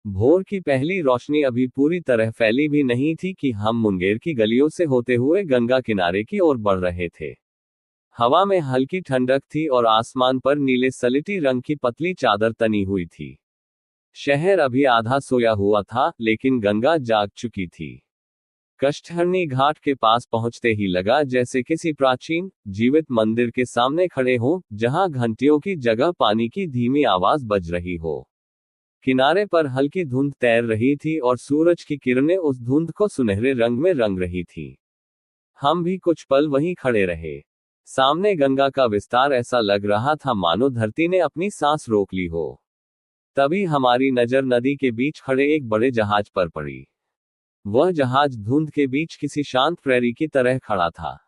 भोर की पहली रोशनी अभी पूरी तरह फैली भी नहीं थी कि हम मुंगेर की गलियों से होते हुए गंगा किनारे की ओर बढ़ रहे थे। हवा में हल्की ठंडक थी और आसमान पर नीले सलेटी रंग की पतली चादर तनी हुई थी। शहर अभी आधा सोया हुआ था, लेकिन गंगा जाग चुकी थी। कष्टहरणी घाट के पास पहुंचते ही लगा जैसे किसी प्राचीन, जीवित मंदिर के सामने खड़े हों, जहां घंटियों की जगह पानी की धीमी आवाज बज रही हो। किनारे पर हल्की धुंध तैर रही थी और सूरज की किरणें उस धुंध को सुनहरे रंग में रंग रही थी। हम भी कुछ पल वहीं खड़े रहे। सामने गंगा का विस्तार ऐसा लग रहा था मानो धरती ने अपनी सांस रोक ली हो। तभी हमारी नजर नदी के बीच खड़े एक बड़े जहाज पर पड़ी। वह जहाज धुंध के बीच किसी शांत प्रहरी की तरह खड़ा था।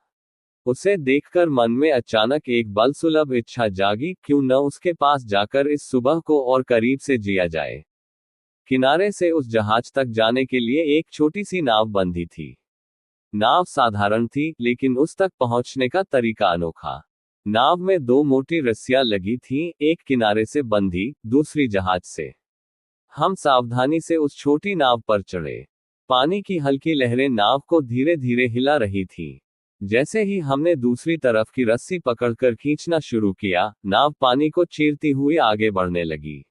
उसे देखकर मन में अचानक एक बल सुलभ इच्छा जागी, क्यों न उसके पास जाकर इस सुबह को और करीब से जिया जाए। किनारे से उस जहाज तक जाने के लिए एक छोटी सी नाव बंधी थी। नाव साधारण थी, लेकिन उस तक पहुंचने का तरीका अनोखा। नाव में दो मोटी रस्सियां लगी थीं, एक किनारे से बंधी, दूसरी जहाज से। हम सावधानी से उस छोटी नाव पर चढ़े। पानी की हल्की लहरें नाव को धीरे धीरे हिला रही थीं। जैसे ही हमने दूसरी तरफ की रस्सी पकड़कर खींचना शुरू किया, नाव पानी को चीरती हुई आगे बढ़ने लगी।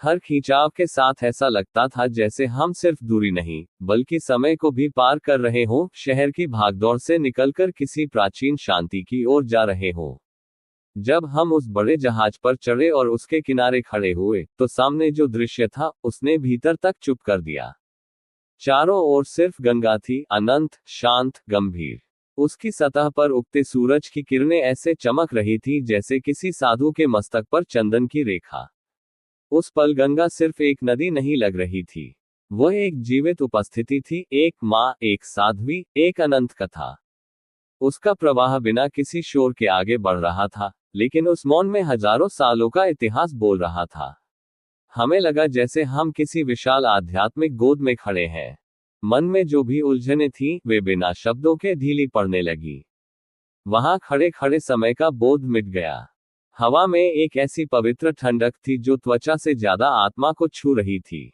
हर खींचाव के साथ ऐसा लगता था जैसे हम सिर्फ दूरी नहीं, बल्कि समय को भी पार कर रहे हों, शहर की भागदौड़ से निकलकर किसी प्राचीन शांति की ओर जा रहे हों। जब हम उस बड़े जहाज पर चढ़े और उसके किनारे खड़े हुए, तो सामने जो दृश्य था, उसने भीतर तक चुप कर दिया। चारों ओर सिर्फ गंगा थी, अनंत, शांत, गंभीर। उसकी सतह पर उगते सूरज की किरणें ऐसे चमक रही थी जैसे किसी साधु के मस्तक पर चंदन की रेखा। उस पल गंगा सिर्फ एक नदी नहीं लग रही थी। वह एक जीवित उपस्थिति थी, एक माँ, एक साध्वी, एक अनंत कथा। उसका प्रवाह बिना किसी शोर के आगे बढ़ रहा था, लेकिन उस मौन में हजारों सालों का इतिहास बोल रहा था। हमें लगा जैसे हम किसी विशाल आध्यात्मिक गोद में खड़े हैं। मन में जो भी उलझने थीं, वे बिना शब्दों के ढीली पड़ने लगी। वहां खड़े खड़े समय का बोध मिट गया। हवा में एक ऐसी पवित्र ठंडक थी जो त्वचा से ज्यादा आत्मा को छू रही थी।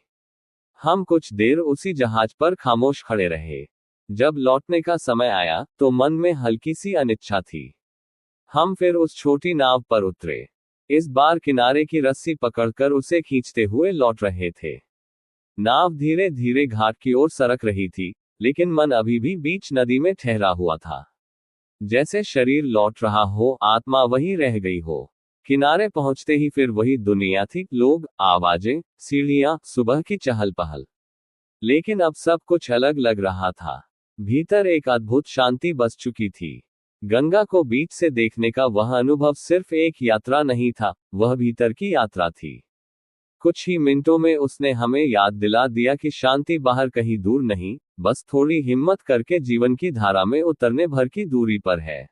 हम कुछ देर उसी जहाज पर खामोश खड़े रहे। जब लौटने का समय आया, तो मन में हल्की सी अनिच्छा थी। हम फिर उस छोटी नाव पर उतरे। इस बार किनारे की रस्सी पकड़कर उसे खींचते हुए लौट रहे थे। नाव धीरे धीरे घाट की ओर सरक रही थी, लेकिन मन अभी भी बीच नदी में ठहरा हुआ था। जैसे शरीर लौट रहा हो, आत्मा वहीं रह गई हो। किनारे पहुंचते ही फिर वही दुनिया थी, लोग, आवाजें, सीढ़ियां, सुबह की चहल पहल। लेकिन अब सब कुछ अलग लग रहा था। भीतर एक अद्भुत शांति बस चुकी थी। गंगा को बीच से देखने का वह अनुभव सिर्फ एक यात्रा नहीं था, वह भीतर की यात्रा थी। कुछ ही मिनटों में उसने हमें याद दिला दिया कि शांति बाहर कहीं दूर नहीं, बस थोड़ी हिम्मत करके जीवन की धारा में उतरने भर की दूरी पर है।